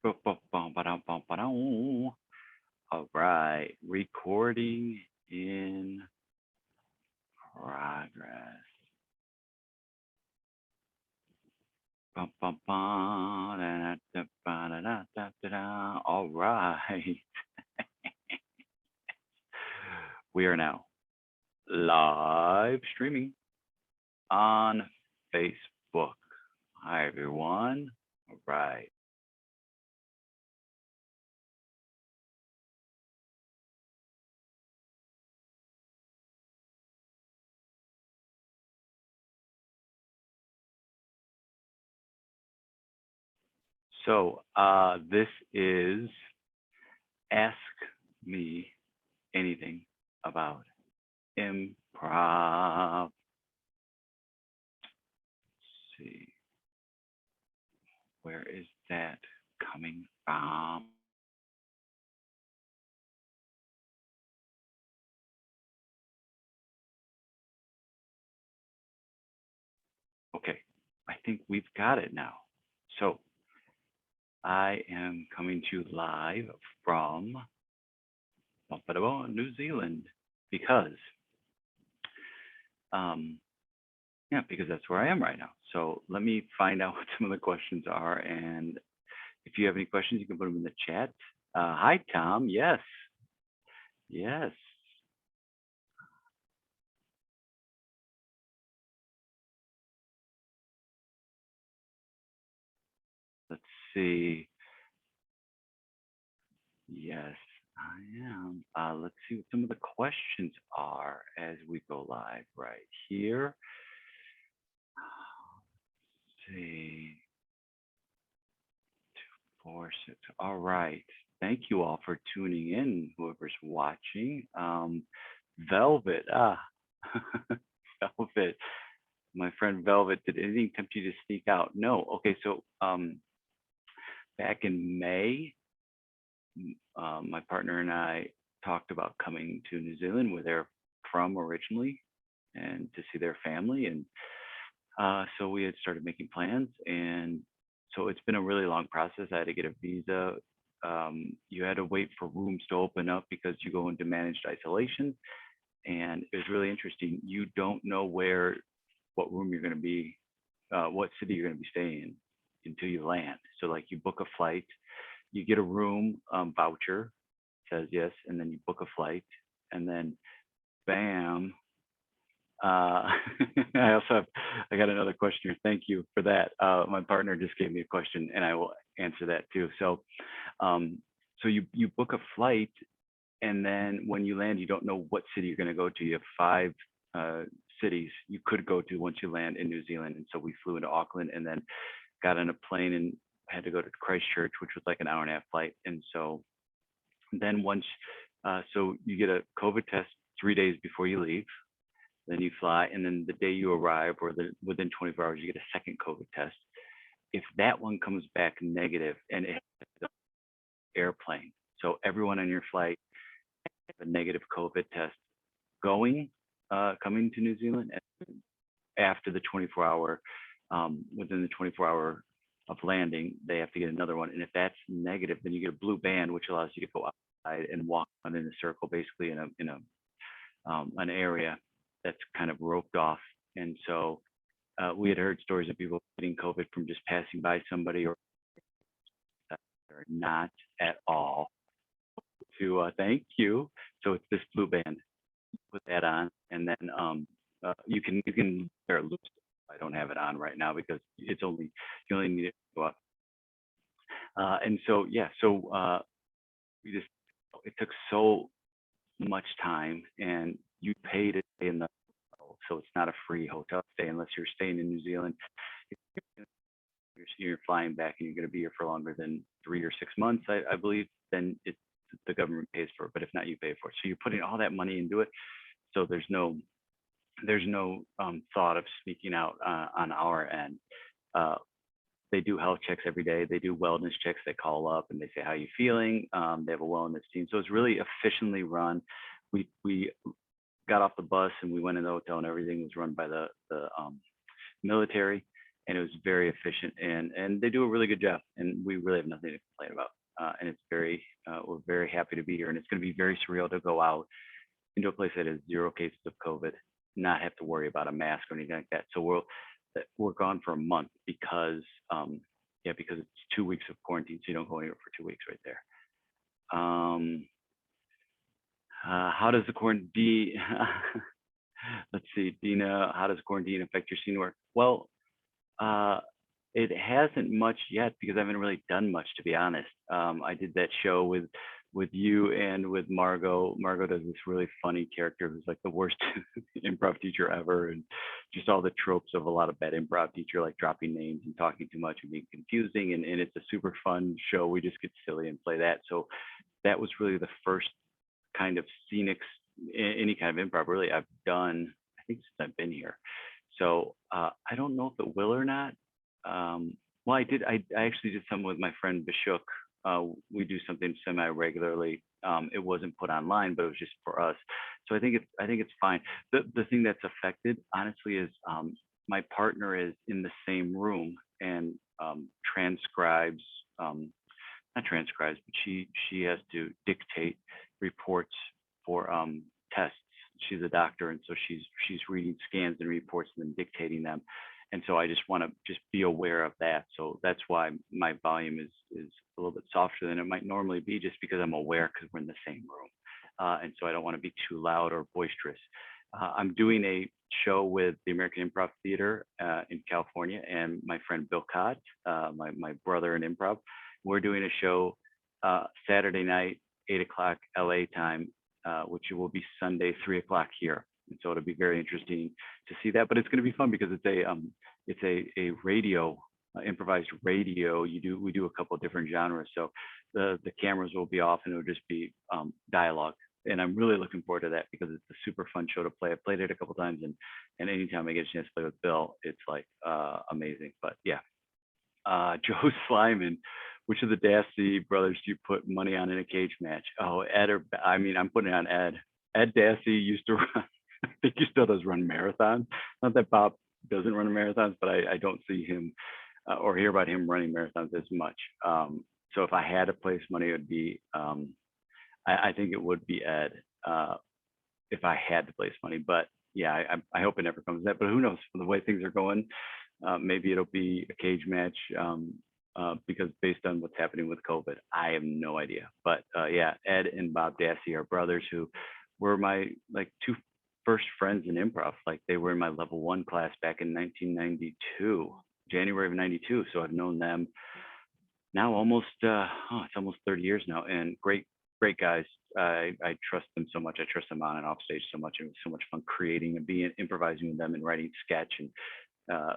All right, recording in progress. All right, we are now live streaming on Facebook. Hi, everyone. All right. So this is Ask Me Anything About Improv. Let's see, where is that coming from? Okay, I think we've got it now. So I am coming to you live from New Zealand because, because that's where I am right now. So let me find out what some of the questions are. And if you have any questions, you can put them in the chat. Hi, Tom. Yes. Yes. Let's see. Yes, I am. Let's see what some of the questions are as we go live right here. Let's see. 246. All right. Thank you all for tuning in, whoever's watching. Velvet. Velvet. My friend Velvet, did anything tempt you to sneak out? No. Okay, so back in May, my partner and I talked about coming to New Zealand, where they're from originally, and to see their family. And so we had started making plans, and so it's been a really long process. I had to get a visa. You had to wait for rooms to open up because you go into managed isolation, and it was really interesting. You don't know what room you're going to be, what city you're going to be staying in until you land. So like you book a flight, you get a room voucher, says yes, and then you book a flight, and then bam. I got another question here. Thank you for that. My partner just gave me a question, and I will answer that too. So, so you book a flight, and then when you land, you don't know what city you're going to go to. You have five cities you could go to once you land in New Zealand. And so we flew into Auckland, and then got on a plane and had to go to Christchurch, which was like an hour and a half flight. And so then once, so you get a COVID test 3 days before you leave. Then you fly, and then the day you arrive, or within 24 hours, you get a second COVID test. If that one comes back negative, and it's the airplane, so everyone on your flight has a negative COVID test coming to New Zealand, and after the 24-hour, within the 24-hour of landing, they have to get another one. And if that's negative, then you get a blue band, which allows you to go outside and walk in a circle, basically in an area that's kind of roped off. And so we had heard stories of people getting COVID from just passing by somebody, or not at all. Thank you. So it's this blue band. Put that on, and then you can wear it loose. I don't have it on right now because you only need it to go up. And so we just, it took so much time, and you pay to stay in the hotel, so it's not a free hotel stay unless you're staying in New Zealand. You're flying back and you're going to be here for longer than 3 or 6 months, I believe, then the government pays for it. But if not, you pay for it. So you're putting all that money into it. So there's no thought of sneaking out on our end. They do health checks every day. They do wellness checks. They call up and they say, how are you feeling? They have a wellness team. So it's really efficiently run. We got off the bus and we went in the hotel, and everything was run by the military. and it was very efficient, and they do a really good job, and we really have nothing to complain about. And it's very we're very happy to be here, and it's going to be very surreal to go out into a place that has 0 cases of COVID, not have to worry about a mask or anything like that. So we're gone for a month because because it's 2 weeks of quarantine, so you don't go anywhere for 2 weeks right there. How does the quarantine let's see, Dina, how does quarantine affect your scene work? Well, it hasn't much yet because I haven't really done much, to be honest. I did that show with you and with Margot. Margot does this really funny character who's like the worst improv teacher ever, and just all the tropes of a lot of bad improv teacher, like dropping names and talking too much and being confusing. And it's a super fun show. We just get silly and play that. So that was really the first kind of scenic, any kind of improv really I've done, I think, since I've been here. So I don't know if it will or not. Well, I actually did something with my friend Bashuk. We do something semi-regularly. It wasn't put online, but it was just for us. So I think it's fine. The thing that's affected, honestly, is my partner is in the same room and transcribes, not transcribes, but she has to dictate reports for tests. She's a doctor, and so she's reading scans and reports and then dictating them. And so I just want to just be aware of that. So that's why my volume is a little bit softer than it might normally be, just because I'm aware, because we're in the same room. And so I don't want to be too loud or boisterous. I'm doing a show with the American Improv Theater in California, and my friend Bill Cott, my brother in improv. We're doing a show Saturday night, 8 o'clock LA time, which will be Sunday, 3 o'clock here. And so it'll be very interesting to see that, but it's going to be fun because it's a radio, improvised radio. We do a couple of different genres. So the cameras will be off and it'll just be dialogue. And I'm really looking forward to that because it's a super fun show to play. I played it a couple of times, and anytime I get a chance to play with Bill, it's like amazing. But yeah, Joe Slyman, which of the Dassey brothers do you put money on in a cage match? Oh, Ed, I'm putting it on Ed. Ed Dassey used to run, I think he still does run marathons. Not that Bob doesn't run marathons, but I don't see him or hear about him running marathons as much. So if I had to place money, it would be, I think it would be Ed if I had to place money. But yeah, I hope it never comes to that. But who knows? For the way things are going, maybe it'll be a cage match because based on what's happening with COVID, I have no idea. But yeah, Ed and Bob Dassey are brothers who were my two first friends in improv. Like they were in my level 1 class back in 1992, January of 92. So I've known them now almost, it's almost 30 years now, and great guys. I trust them so much. I trust them on and off stage so much. It was so much fun creating and improvising with them and writing sketch. And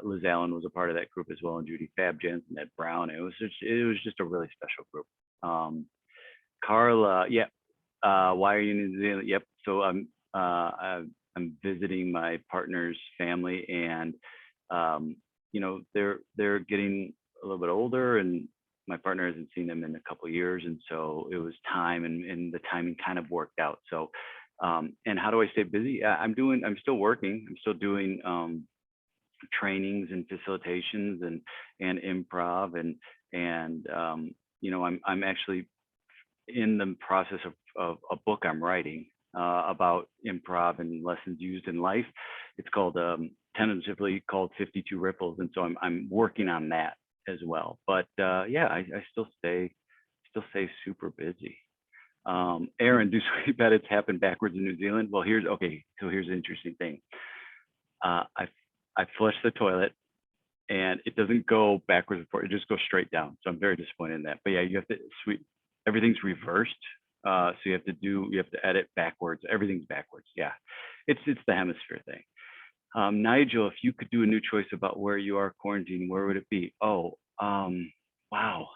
Liz Allen was a part of that group as well, and Judy Fabjans and Ed Brown. It was just a really special group. Carla, yeah. Why are you in New Zealand? Yep. So I'm visiting my partner's family, and they're getting a little bit older, and my partner hasn't seen them in a couple of years, and so it was time, and the timing kind of worked out. So, and how do I stay busy? I'm still working. I'm still doing trainings and facilitations and improv, and I'm actually in the process of a book I'm writing about improv and lessons used in life. It's called tentatively called 52 Ripples, and so I'm working on that as well. But yeah, I still stay super busy. Aaron, do sweet edits happen backwards in New Zealand? Well, here's the interesting thing. I flush the toilet and it doesn't go backwards and forth, it just goes straight down. So I'm very disappointed in that. But yeah, you have to everything's reversed. So you have to edit backwards. Everything's backwards. Yeah, it's the hemisphere thing. Nigel, if you could do a new choice about where you are quarantined, where would it be? Oh, wow.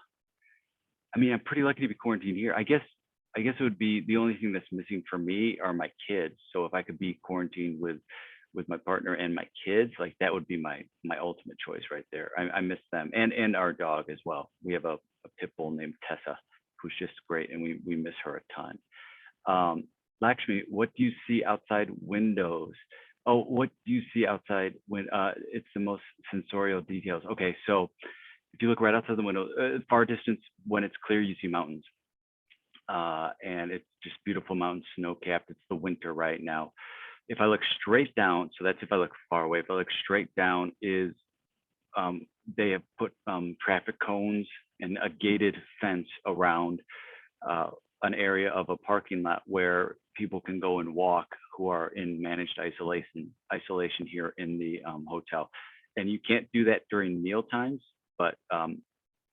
I mean, I'm pretty lucky to be quarantined here. I guess it would be, the only thing that's missing for me are my kids. So if I could be quarantined with my partner and my kids, like that would be my ultimate choice right there. I miss them, and our dog as well. We have a pit bull named Tessa, who's just great, and we miss her a ton. Lakshmi, what do you see outside windows? Oh, what do you see outside when it's the most sensorial details? Okay, so if you look right outside the window, far distance, when it's clear, you see mountains. And it's just beautiful mountains, snow capped. It's the winter right now. If I look straight down, so that's if I look far away. If I look straight down, is um, they have put traffic cones and a gated fence around uh, an area of a parking lot where people can go and walk who are in managed isolation here in the hotel. And you can't do that during meal times, but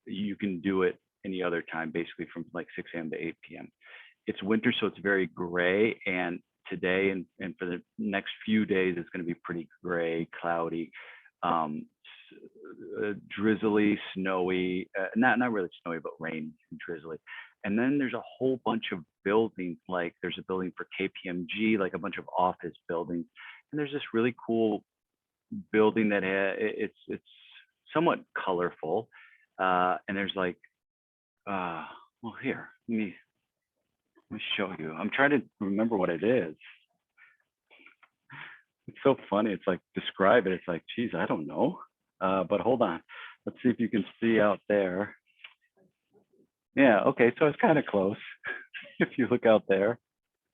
you can do it any other time, basically from like 6 a.m. to 8 p.m. It's winter, so it's very gray. And today and for the next few days, it's going to be pretty gray, cloudy, um, drizzly, snowy, not really snowy, but rain and drizzly. And then there's a whole bunch of buildings, like there's a building for KPMG, like a bunch of office buildings. And there's this really cool building that it's somewhat colorful. And there's like, well, here, let me show you. I'm trying to remember what it is. It's so funny. It's like describe it. It's like, geez, I don't know. But hold on. Let's see if you can see out there. Yeah. Okay. So it's kind of close. If you look out there,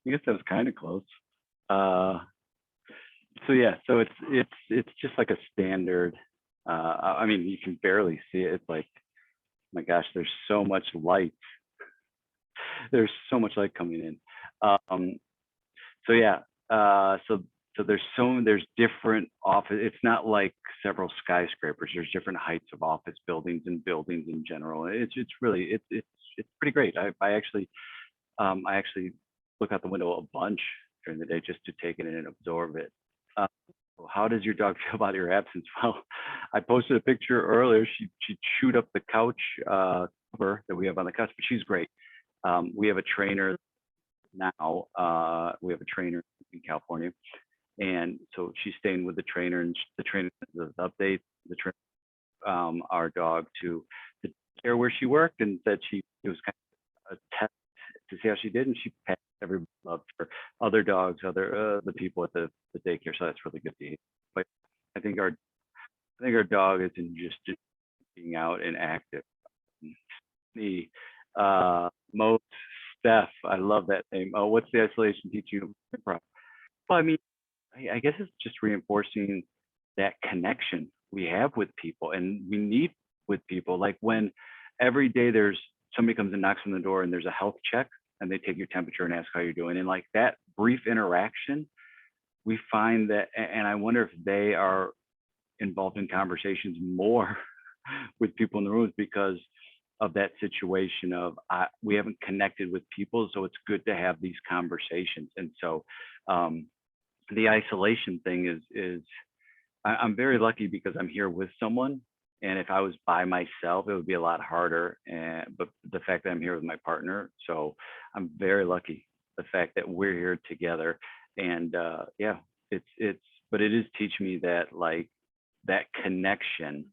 I guess that was kind of close. Uh, so yeah. So it's just like a standard. I mean, you can barely see it. It's like, my gosh, there's so much light. There's so much light coming in. Um, so yeah, so there's different office. It's not like several skyscrapers. There's different heights of office buildings and buildings in general. It's really it's pretty great. I actually look out the window a bunch during the day just to take it in and absorb it. Uh, how does your dog feel about your absence? Well, I posted a picture earlier. She chewed up the couch cover that we have on the couch, but she's great. We have a trainer now. We have a trainer in California, and so she's staying with the trainer, and the trainer does updates. The trainer, our dog to the care where she worked, and said it was kind of a test to see how she did, and she passed. Everybody loved her. Other dogs, other the people at the daycare, so that's really good to hear. But I think our dog is in just being out and active. The Mo Steph, I love that name. Oh, what's the isolation teaching? Well, I mean, I guess it's just reinforcing that connection we have with people, and we need with people. Like when every day there's somebody comes and knocks on the door and there's a health check and they take your temperature and ask how you're doing. And like that brief interaction, we find that, and I wonder if they are involved in conversations more with people in the rooms because of that situation of we haven't connected with people. So it's good to have these conversations. And so um, the isolation thing is I'm very lucky because I'm here with someone. And if I was by myself, it would be a lot harder. But the fact that I'm here with my partner, so I'm very lucky. The fact that we're here together, and yeah, but it is teaching me that like that connection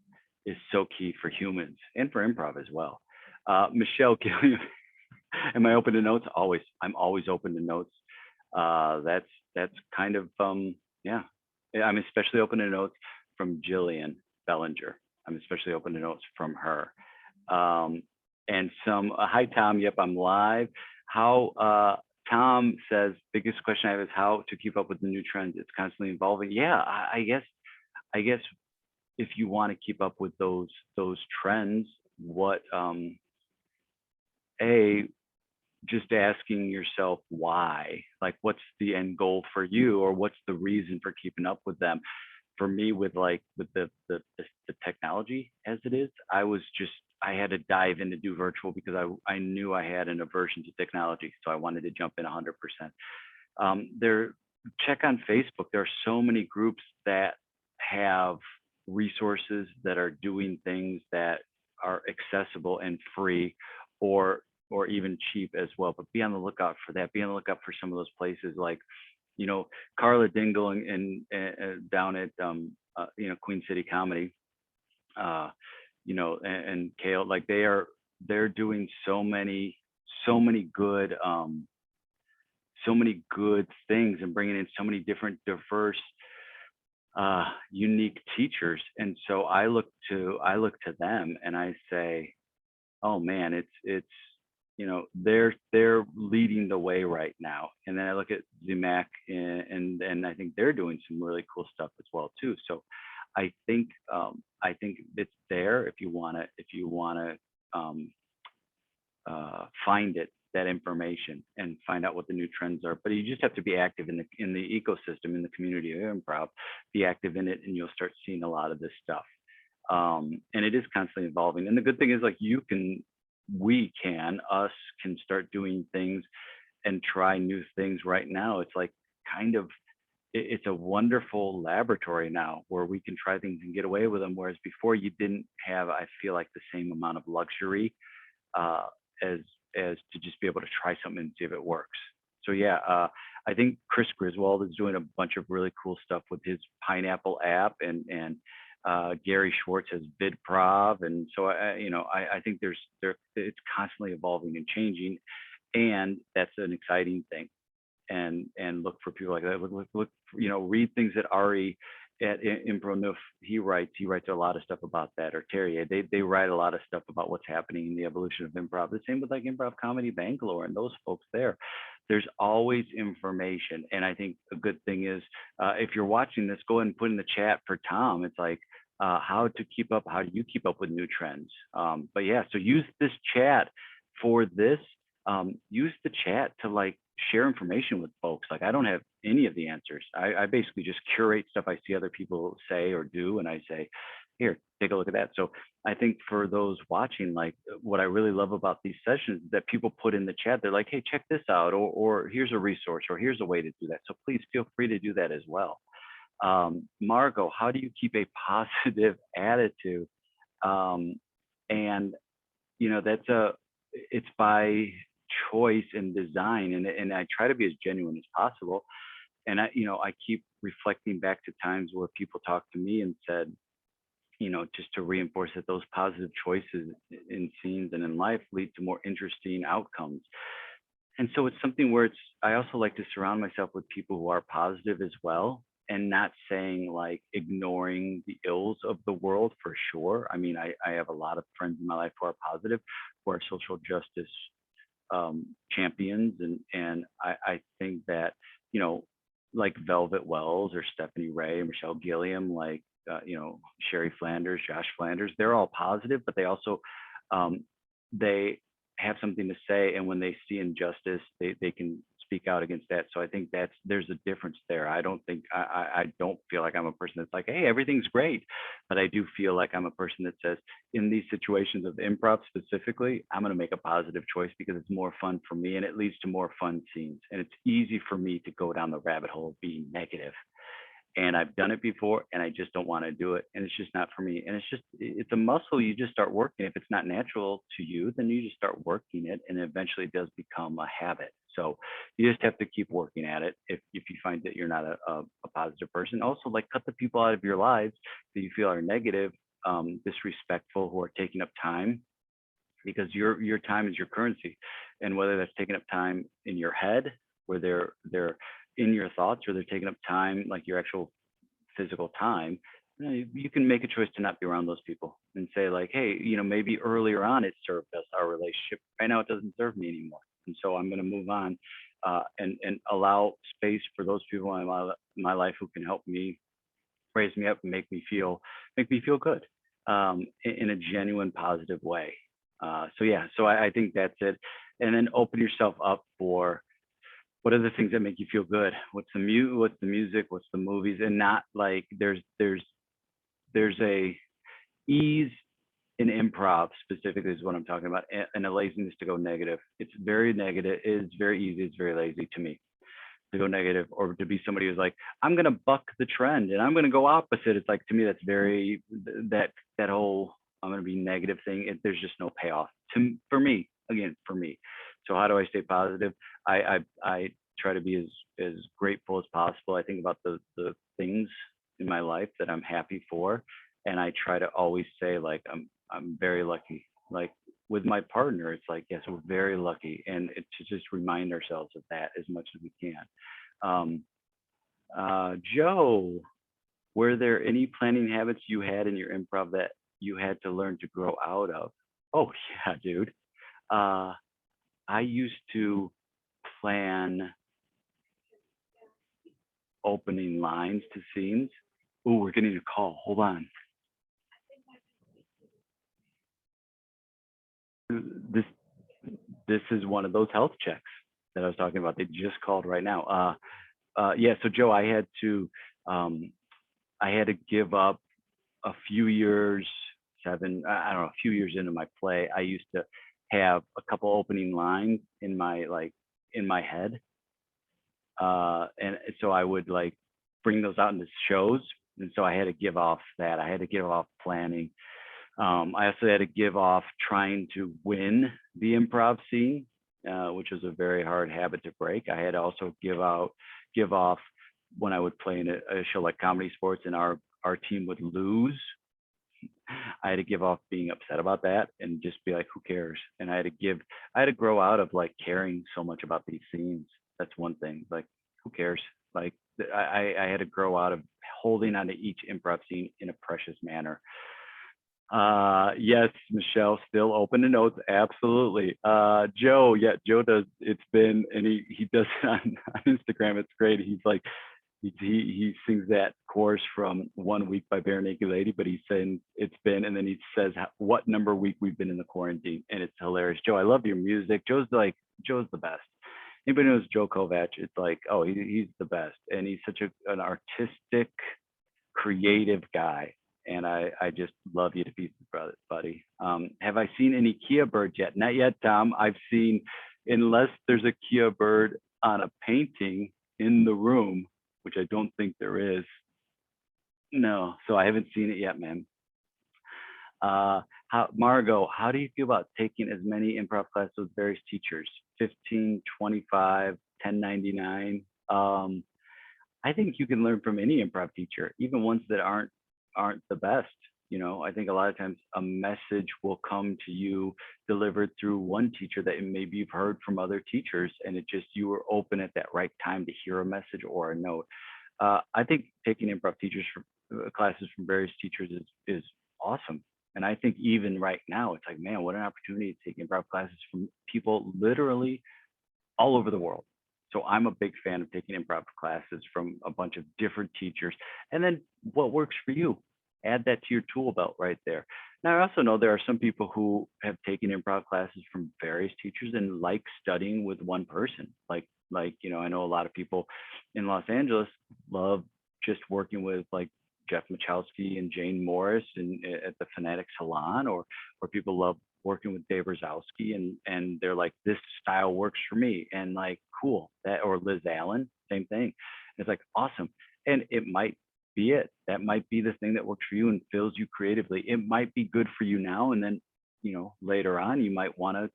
is so key for humans and for improv as well. Michelle Gilliam, am I open to notes? Always. I'm always open to notes. That's kind of yeah. I'm especially open to notes from Jillian Bellinger. I'm especially open to notes from her. And some hi Tom. Yep, I'm live. How Tom says biggest question I have is how to keep up with the new trends. It's constantly evolving. Yeah, I guess if you want to keep up with those trends, what a just asking yourself why, like what's the end goal for you, or what's the reason for keeping up with them. For me, with the technology as it is, I had to dive in to do virtual because I knew I had an aversion to technology, so I wanted to jump in 100%. There, check on Facebook. There are so many groups that have resources that are doing things that are accessible and free, or even cheap as well. But be on the lookout for that. Be on the lookout for some of those places like, Carla Dingle and down at Queen City Comedy, and Kale, like they're doing so many good so many good things and bringing in so many different diverse unique teachers. And so I look to them and I say, oh man, it's they're leading the way right now. And then I look at ZMAC and I think they're doing some really cool stuff as well too. So I think it's there if you wanna um, find that information and find out what the new trends are. But you just have to be active in the ecosystem, in the community of improv. Be active in it, and you'll start seeing a lot of this stuff. And it is constantly evolving. And the good thing is, like, us can start doing things and try new things right now. It's like kind of it's a wonderful laboratory now where we can try things and get away with them. Whereas before you didn't have, I feel like, the same amount of luxury uh, as to just be able to try something and see if it works. So yeah, I think Chris Griswold is doing a bunch of really cool stuff with his Pineapple app, and Gary Schwartz has VidProv, and so I think it's constantly evolving and changing, and that's an exciting thing. And look for people like that. Look, read things that Ari at Improv he writes a lot of stuff about that, or Terry. They write a lot of stuff about what's happening in the evolution of improv. The same with like Improv Comedy Bangalore and those folks there. There's always information, and I think a good thing is if you're watching this, go ahead and put in the chat for Tom. It's like how to keep up. How do you keep up with new trends? But yeah, so use this chat for this. Use the chat to like share information with folks. Like I don't have any of the answers. I basically just curate stuff I see other people say or do, and I say, here, take a look at that. So I think for those watching, like what I really love about these sessions is that people put in the chat, they're like, hey, check this out, or here's a resource, or here's a way to do that. So please feel free to do that as well. Margot, how do you keep a positive attitude? Um, and it's by choice and design, and I try to be as genuine as possible. And I keep reflecting back to times where people talked to me and said, just to reinforce that those positive choices in scenes and in life lead to more interesting outcomes. And so it's something where I also like to surround myself with people who are positive as well, and not saying like ignoring the ills of the world for sure. I mean, I have a lot of friends in my life who are positive, who are social justice champions, and I think that like Velvet Wells or Stephanie Ray, Michelle Gilliam, like Sherry Flanders, Josh Flanders, they're all positive, but they also they have something to say, and when they see injustice, they can speak out against that. So I think there's a difference there. I don't think I don't feel like I'm a person that's like, hey, everything's great, but I do feel like I'm a person that says, in these situations of improv specifically, I'm going to make a positive choice because it's more fun for me and it leads to more fun scenes. And it's easy for me to go down the rabbit hole of being negative, and I've done it before and I just don't want to do it, and it's just not for me. And it's a muscle you just start working. If it's not natural to you, then you just start working it, and eventually it does become a habit. So you just have to keep working at it if you find that you're not a positive person. Also, like, cut the people out of your lives that you feel are negative, disrespectful, who are taking up time, because your time is your currency. And whether that's taking up time in your head, where they're in your thoughts, or they're taking up time, like your actual physical time, you can make a choice to not be around those people and say like, hey, maybe earlier on it served us, our relationship. Right now it doesn't serve me anymore, and so I'm going to move on, and allow space for those people in my life who can help me, raise me up, and make me feel good, in a genuine positive way. So yeah, so I think that's it. And then open yourself up for, what are the things that make you feel good? What's the music? What's the movies? And not like there's a ease in improv specifically is what I'm talking about, and a laziness to go negative. It's very negative. It's very easy. It's very lazy to me to go negative, or to be somebody who's like, I'm going to buck the trend and I'm going to go opposite. It's like, to me, that's very, that whole, I'm going to be negative thing. There's just no payoff for me, again, for me. So how do I stay positive? I try to be as grateful as possible. I think about the things in my life that I'm happy for. And I try to always say like, I'm very lucky. Like with my partner, it's like, yes, we're very lucky. And to just remind ourselves of that as much as we can. Joe, Were there any planning habits you had in your improv that you had to learn to grow out of? Oh yeah, dude. Uh, I used to plan opening lines to scenes. Oh, we're getting a call. Hold on. This this is one of those health checks that I was talking about. They just called right now. Yeah. So Joe, um, I had to give up a few years, I don't know, a few years into my play. I used to have a couple opening lines in my head, and so I would like bring those out into shows. And so I had to give off that. I had to give off planning. I also had to give off trying to win the improv scene, which was a very hard habit to break. I had to also give off when I would play in a show like Comedy Sports and our team would lose. I had to give off being upset about that and just be like, who cares? And I had to grow out of like caring so much about these scenes. That's one thing. Like, who cares? Like, I had to grow out of holding on to each improv scene in a precious manner. Yes, Michelle, still open to notes. Absolutely. Joe, yeah, Joe does. It's been, and he does it on Instagram. It's great. He's like, he sings that chorus from One Week by Bare Naked Lady, but he's saying it's been, and then he says what number week we've been in the quarantine, and it's hilarious. Joe, I love your music. Joe's the best. Anybody knows Joe Kovac, it's like, oh, he's the best, and he's such an artistic, creative guy. And I just love you to pieces, brother, buddy. Have I seen any Kia birds yet? Not yet, Tom. I've seen, unless there's a Kia bird on a painting in the room, which I don't think there is. No, so I haven't seen it yet, man. Margot, how do you feel about taking as many improv classes with various teachers? 15, 25, 1099. I think you can learn from any improv teacher, even ones that aren't the best. You know, I think a lot of times a message will come to you delivered through one teacher that maybe you've heard from other teachers, and it just you were open at that right time to hear a message or a note. I think taking improv teachers from classes from various teachers is awesome. And I think even right now, it's like, man, what an opportunity to take improv classes from people literally all over the world. So I'm a big fan of taking improv classes from a bunch of different teachers. And then what works for you, add that to your tool belt right there. Now, I also know there are some people who have taken improv classes from various teachers and like studying with one person. You know, I know a lot of people in Los Angeles love just working with like Jeff Machowski and Jane Morris and at the Fanatic Salon, or people love working with Dave Rosowski and they're like, this style works for me, and like, cool. That, or Liz Allen, same thing. It's like, awesome. And it might be it. That might be the thing that works for you and fills you creatively. It might be good for you now, and then, you know, later on you might want to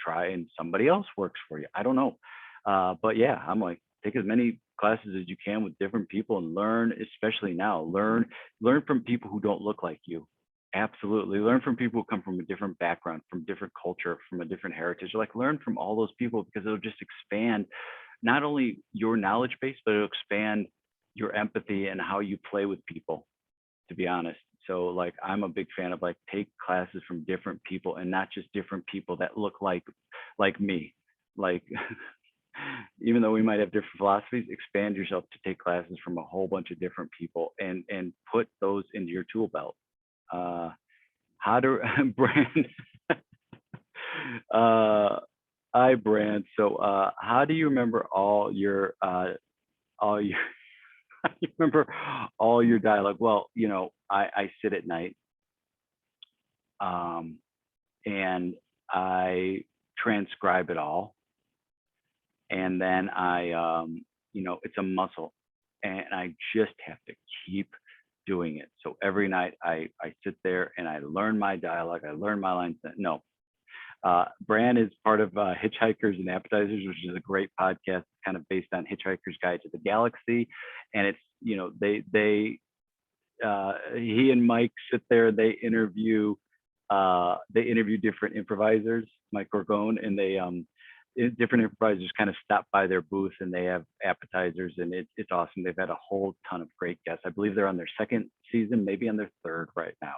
try and somebody else works for you. I don't know. But yeah, I'm like, take as many classes as you can with different people and learn, especially now, learn from people who don't look like you. Absolutely. Learn from people who come from a different background, from different culture, from a different heritage. Like, learn from all those people, because it'll just expand not only your knowledge base, but it'll expand your empathy and how you play with people, to be honest. So like, I'm a big fan of like, take classes from different people, and not just different people that look like me. Like, even though we might have different philosophies, expand yourself to take classes from a whole bunch of different people and put those into your tool belt. How to brand I brand. So how do you remember all your you remember all your dialogue? Well, you know, I sit at night, um, and I transcribe it all, and then you know, it's a muscle, and I just have to keep doing it. So every night I sit there and I learn my dialogue, I learn my lines. No, Bran is part of Hitchhikers and Appetizers, which is a great podcast, kind of based on Hitchhiker's Guide to the Galaxy, and it's, you know, he and Mike sit there, they interview different improvisers, Mike Gorgone, and different improvisers kind of stop by their booth and they have appetizers, and it's awesome. They've had a whole ton of great guests. I believe they're on their second season, maybe on their third right now.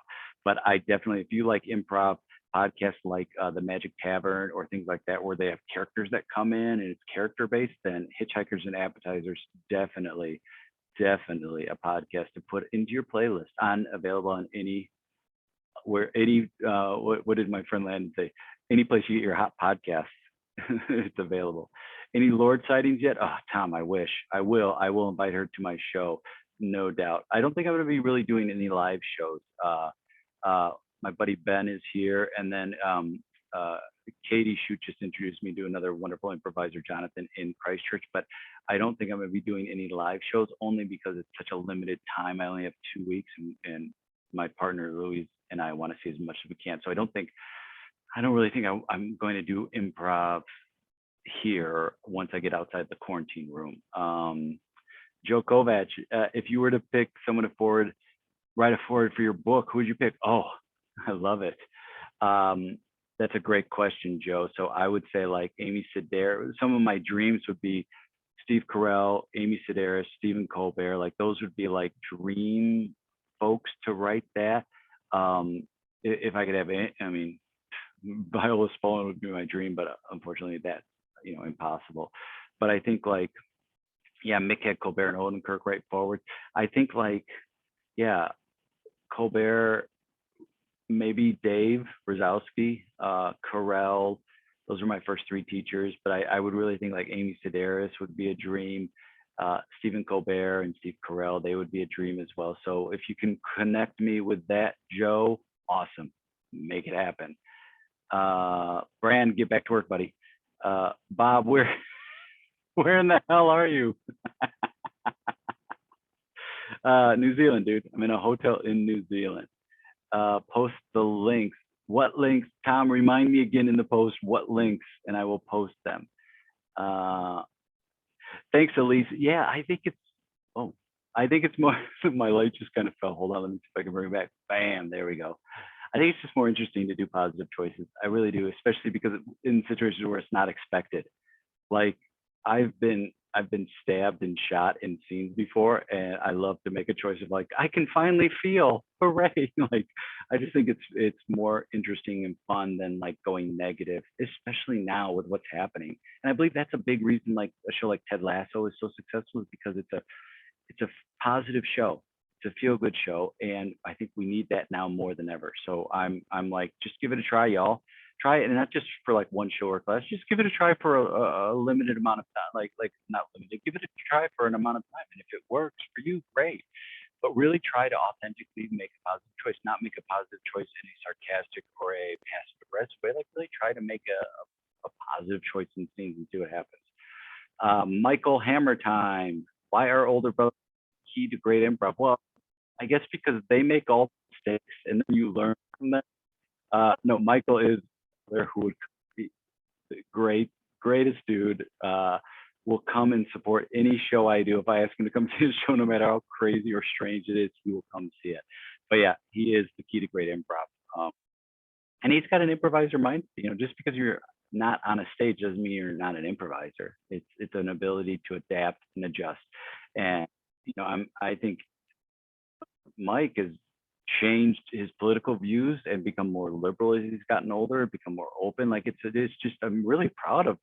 But I definitely, if you like improv podcasts like the Magic Tavern or things like that, where they have characters that come in and it's character based, then Hitchhikers and Appetizers definitely a podcast to put into your playlist, on available on any where any what did my friend Landon say? Any place you get your hot podcasts, it's available. Any Lord sightings yet? Oh, Tom, I wish. I will invite her to my show, no doubt. I don't think I'm going to be really doing any live shows. My buddy Ben is here, and then uh, Katie Shute just introduced me to another wonderful improviser, Jonathan, in Christchurch. But I don't think I'm going to be doing any live shows, only because it's such a limited time. I only have 2 weeks, and my partner Louise and I want to see as much as we can. So I don't really think I'm going to do improv here once I get outside the quarantine room. Joe Kovac, if you were to pick someone to write a forward for your book, who would you pick? Oh, I love it. That's a great question, Joe. So I would say like Amy Sedaris. Some of my dreams would be Steve Carell, Amy Sedaris, Stephen Colbert. Like those would be like dream folks to write that. If I could have, I mean, Viola Spolin would be my dream, but unfortunately that's impossible. But I think like, yeah, Mick had Colbert and Odenkirk right forward. I think like, yeah, Colbert, maybe Dave Rosowski, Carell. Those are my first three teachers, but I would really think like Amy Sedaris would be a dream. Stephen Colbert and Steve Carell, they would be a dream as well. So if you can connect me with that, Joe, awesome. Make it happen. Brand, get back to work, buddy. Bob, where in the hell are you? New Zealand, dude. I'm in a hotel in New Zealand. Post the links. What links? Tom, remind me again in the post what links, and I will post them. Thanks, Elise. Yeah, I think it's more. My light just kind of fell. Hold on, let me see if I can bring it back. Bam, there we go. I think it's just more interesting to do positive choices. I really do, especially because in situations where it's not expected. Like I've been stabbed and shot in scenes before, and I love to make a choice of like, I can finally feel, hooray. Like I just think it's more interesting and fun than like going negative, especially now with what's happening. And I believe that's a big reason like a show like Ted Lasso is so successful, is because it's a positive show. It's a feel good show, and I think we need that now more than ever. So I'm like, just give it a try, y'all. Try it, and not just for like one show or class. Just give it a try for a limited amount of time, like not limited. Give it a try for an amount of time, and if it works for you, great. But really try to authentically make a positive choice, not make a positive choice in a sarcastic or a passive aggressive way. Like really try to make a positive choice in scenes and see what happens. Michael Hammer time. Why are older brothers key to great improv? Well, I guess because they make all the mistakes and then you learn from them. No, Michael is there who would be the greatest dude. Will come and support any show I do. If I ask him to come see a show, no matter how crazy or strange it is, he will come see it. But yeah, he is the key to great improv. And he's got an improviser mind. Just because you're not on a stage doesn't mean you're not an improviser. It's an ability to adapt and adjust. And I think Mike has changed his political views and become more liberal as he's gotten older, become more open. Like it's just, I'm really proud of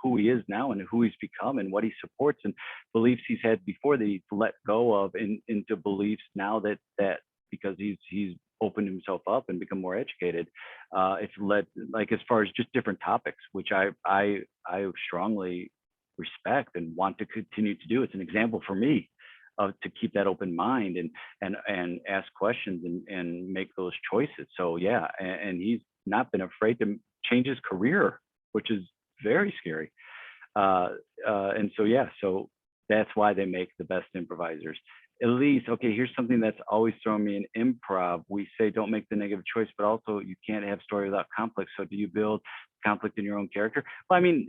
who he is now and who he's become and what he supports and beliefs he's had before that he's let go of into beliefs now that because he's opened himself up and become more educated. It's led, like, as far as just different topics, which I strongly respect and want to continue to do. It's an example for me to keep that open mind and ask questions and make those choices. So yeah, and he's not been afraid to change his career, which is very scary. And so yeah, so that's why they make the best improvisers. Elise, okay, here's something that's always thrown me in improv. We say don't make the negative choice, but also you can't have story without conflict. So do you build conflict in your own character? Well, I mean,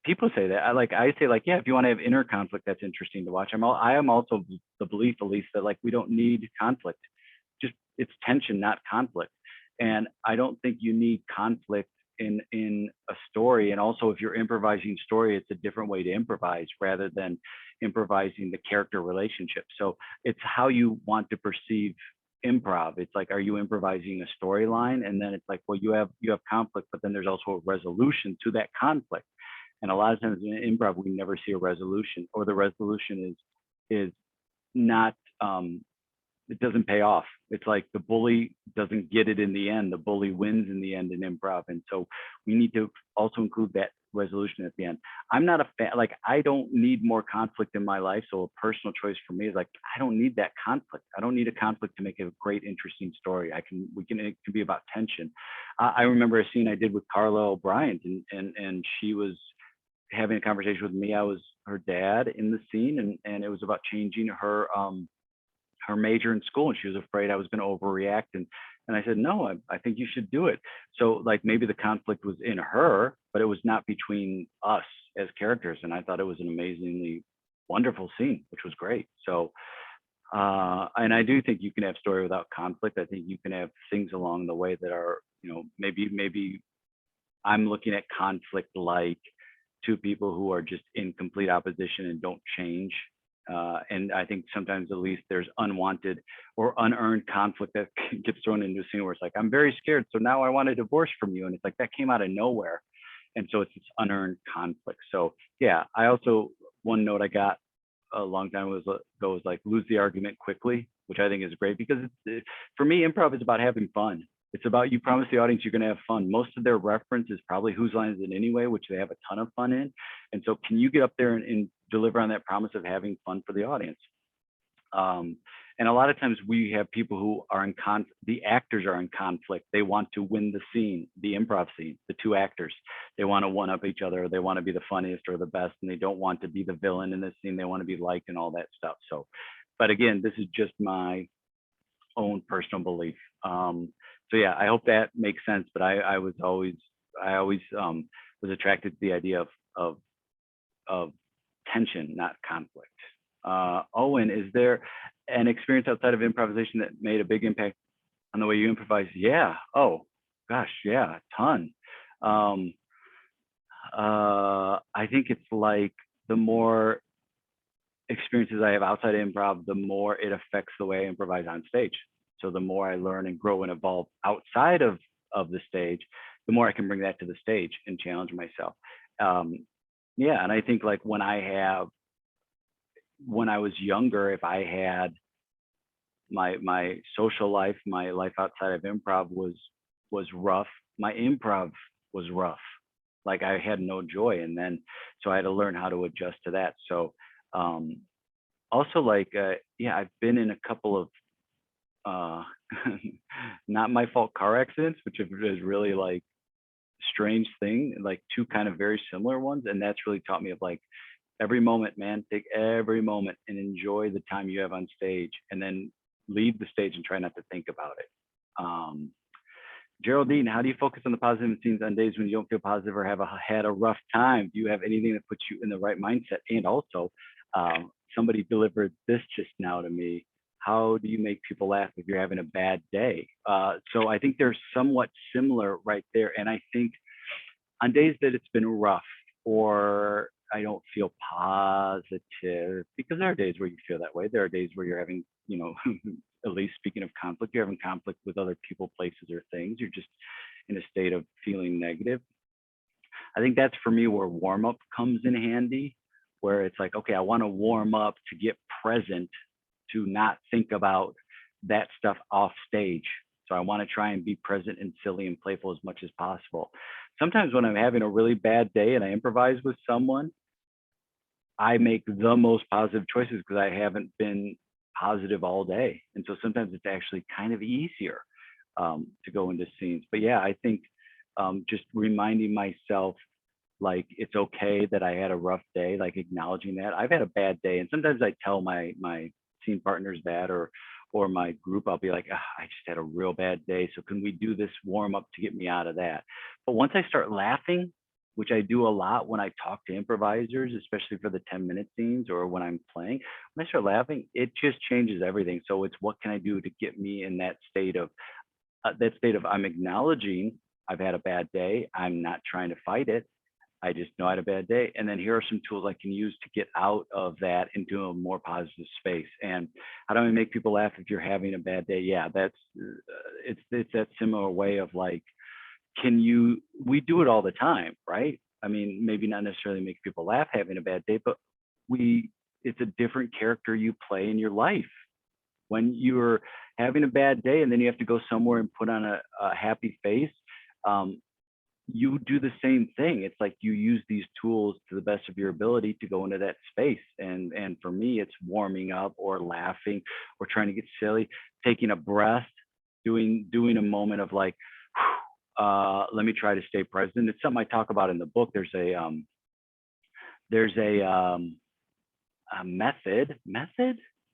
people say that. I say like, yeah, if you want to have inner conflict, that's interesting to watch. I am also the belief, Elise, that like we don't need conflict. Just it's tension, not conflict. And I don't think you need conflict in a story. And also, if you're improvising story, it's a different way to improvise rather than improvising the character relationship. So it's how you want to perceive improv. It's like, are you improvising a storyline? And then it's like, well, you have conflict, but then there's also a resolution to that conflict. And a lot of times in improv, we never see a resolution, or the resolution is not it doesn't pay off. It's like the bully doesn't get it in the end. The bully wins in the end in improv. And so we need to also include that resolution at the end. I'm not a fan, like, I don't need more conflict in my life. So a personal choice for me is like, I don't need that conflict. I don't need a conflict to make a great, interesting story. It can be about tension. I remember a scene I did with Carla O'Brien, and she was having a conversation with me. I was her dad in the scene, and it was about changing her major in school, and she was afraid I was going to overreact. And I said, no, I think you should do it. So like maybe the conflict was in her, but it was not between us as characters. And I thought it was an amazingly wonderful scene, which was great. So, and I do think you can have story without conflict. I think you can have things along the way that are, maybe I'm looking at conflict like two people who are just in complete opposition and don't change. And I think sometimes at least there's unwanted or unearned conflict that gets thrown into a scene where it's like, I'm very scared, so now I want a divorce from you. And it's like, that came out of nowhere. And so it's this unearned conflict. So yeah, I also, one note I got a long time ago was like, lose the argument quickly, which I think is great, because for me, improv is about having fun. It's about, you promise the audience you're going to have fun. Most of their reference is probably Whose Line Is It Anyway, which they have a ton of fun in. And so can you get up there and deliver on that promise of having fun for the audience? And a lot of times we have people who are in the actors are in conflict. They want to win the scene, the improv scene, the two actors. They want to one up each other. They want to be the funniest or the best, and they don't want to be the villain in this scene. They want to be liked and all that stuff. So, but again, this is just my own personal belief. So yeah, I hope that makes sense. But I always was attracted to the idea of tension, not conflict. Owen, is there an experience outside of improvisation that made a big impact on the way you improvise? Yeah. Oh gosh, yeah, a ton. I think it's like the more experiences I have outside of improv, the more it affects the way I improvise on stage. So the more I learn and grow and evolve outside of the stage, the more I can bring that to the stage and challenge myself. Yeah, and I think like when I was younger, if I had my social life, my life outside of improv was rough. My improv was rough. Like I had no joy, and then so I had to learn how to adjust to that. So also like yeah, I've been in a couple of not my fault car accidents, which is really like strange thing, like two kind of very similar ones, and that's really taught me of like every moment, man, take every moment and enjoy the time you have on stage, and then leave the stage and try not to think about it. Geraldine, how do you focus on the positive scenes on days when you don't feel positive or have had a rough time? Do you have anything that puts you in the right mindset? And also, somebody delivered this just now to me. How do you make people laugh if you're having a bad day? So I think they're somewhat similar right there. And I think on days that it's been rough, or I don't feel positive, because there are days where you feel that way. There are days where you're having, at least speaking of conflict, you're having conflict with other people, places, or things. You're just in a state of feeling negative. I think that's for me where warm up comes in handy, where it's like, okay, I want to warm up to get present, to not think about that stuff off stage. So I want to try and be present and silly and playful as much as possible. Sometimes when I'm having a really bad day and I improvise with someone, I make the most positive choices because I haven't been positive all day. And so sometimes it's actually kind of easier to go into scenes. But yeah, I think just reminding myself, like, it's okay that I had a rough day, like acknowledging that I've had a bad day. And sometimes I tell my scene partners that, or my group, I'll be like, I just had a real bad day. So can we do this warm up to get me out of that? But once I start laughing, which I do a lot when I talk to improvisers, especially for the 10-minute scenes or when I'm playing, when I start laughing, it just changes everything. So it's what can I do to get me in that state of I'm acknowledging I've had a bad day. I'm not trying to fight it. I just know I had a bad day. And then here are some tools I can use to get out of that into a more positive space. And how do I make people laugh if you're having a bad day? Yeah, that's it's that similar way of like, we do it all the time, right? I mean, maybe not necessarily make people laugh having a bad day, but it's a different character you play in your life. When you're having a bad day and then you have to go somewhere and put on a happy face, you do the same thing. It's like you use these tools to the best of your ability to go into that space. And for me, it's warming up or laughing or trying to get silly, taking a breath, doing a moment of like, let me try to stay present. It's something I talk about in the book. There's a method.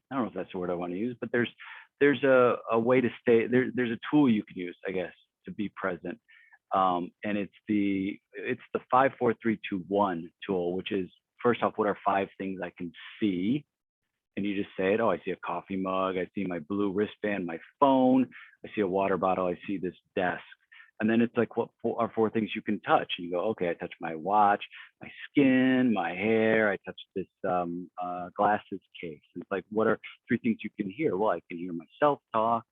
I don't know if that's the word I want to use, but there's a way to stay there. There's a tool you can use, I guess, to be present. And it's the 5, 4, 3, 2, 1 tool, which is, first off, what are 5 things I can see? And you just say it. Oh, I see a coffee mug. I see my blue wristband, my phone. I see a water bottle. I see this desk. And then it's like, what are 4 things you can touch? And you go, okay, I touch my watch, my skin, my hair. I touch this glasses case. And it's like, what are 3 things you can hear? Well, I can hear myself talk.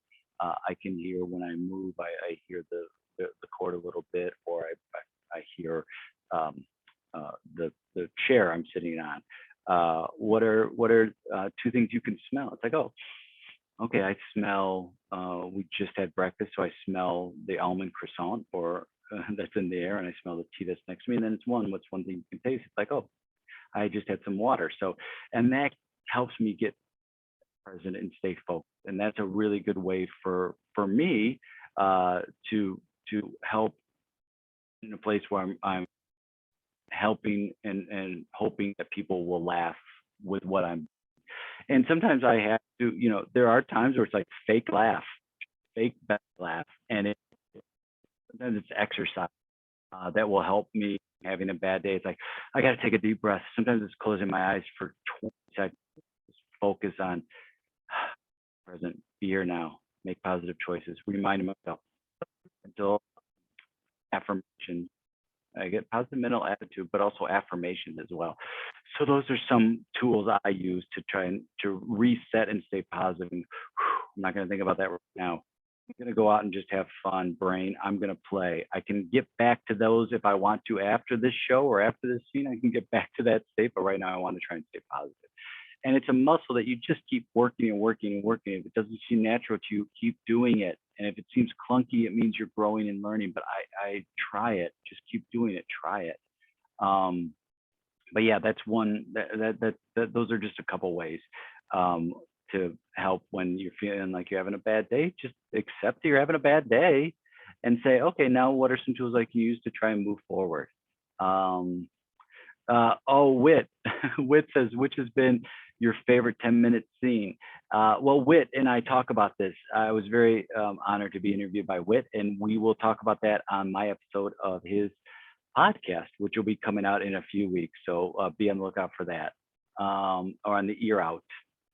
I can hear when I move. I hear the cord a little bit, or I hear the chair I'm sitting on. What are 2 things you can smell? It's like, oh, okay, I smell, we just had breakfast, so I smell the almond croissant or that's in the air, and I smell the tea that's next to me. And then it's what's 1 thing you can taste? It's like, oh, I just had some water. So, and that helps me get present and stay focused. And that's a really good way for me to help in a place where I'm helping and hoping that people will laugh with what I'm. And sometimes I have to, there are times where it's like fake laugh, and sometimes it's exercise that will help me having a bad day. It's like I got to take a deep breath. Sometimes it's closing my eyes for 20 seconds, focus on present, be here now, make positive choices, remind myself until affirmation. I get positive mental attitude, but also affirmations as well. So those are some tools I use to try and to reset and stay positive. And I'm not going to think about that right now. I'm going to go out and just have fun, brain. I'm going to play. I can get back to those if I want to after this show or after this scene. I can get back to that state, but right now I want to try and stay positive. And it's a muscle that you just keep working and working and working. If it doesn't seem natural to you, keep doing it. And if it seems clunky, it means you're growing and learning. But I try it. Just keep doing it. Try it. But yeah, that's one. Those are just a couple ways to help when you're feeling like you're having a bad day. Just accept that you're having a bad day, and say, okay, now what are some tools I can use to try and move forward? Wit. Wit says, which has been your favorite 10-minute scene? Well, Wit and I talk about this. I was very honored to be interviewed by Wit, and we will talk about that on my episode of his podcast, which will be coming out in a few weeks. So be on the lookout for that, or on the ear out,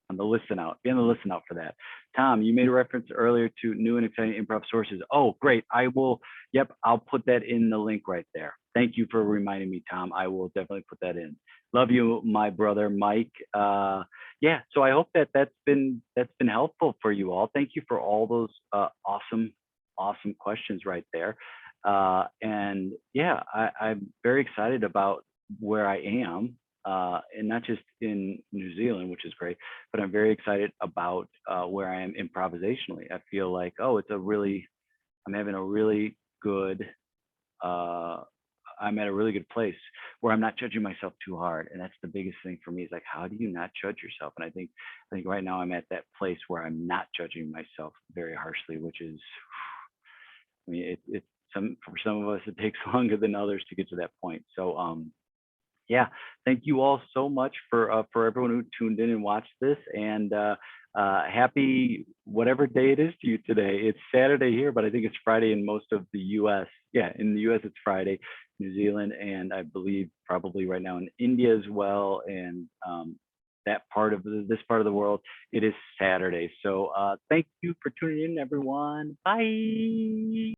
on the listen out. Be on the listen out for that. Tom, you made a reference earlier to new and exciting improv sources. Oh, great. I will. Yep, I'll put that in the link right there. Thank you for reminding me, Tom. I will definitely put that in. Love you, my brother, Mike. Yeah, so I hope that's been helpful for you all. Thank you for all those awesome questions right there. And yeah, I'm very excited about where I am, and not just in New Zealand, which is great, but I'm very excited about where I am improvisationally. I feel like, I'm having a really good, I'm at a really good place where I'm not judging myself too hard. And that's the biggest thing for me, is like, how do you not judge yourself? And I think right now I'm at that place where I'm not judging myself very harshly, which is, I mean, for some of us, it takes longer than others to get to that point. So, yeah, thank you all so much for everyone who tuned in and watched this, and happy whatever day it is to you today. It's Saturday here, but I think it's Friday in most of the U.S. Yeah, in the U.S. it's Friday, New Zealand, and I believe probably right now in India as well, and this part of the world, it is Saturday. So thank you for tuning in, everyone. Bye.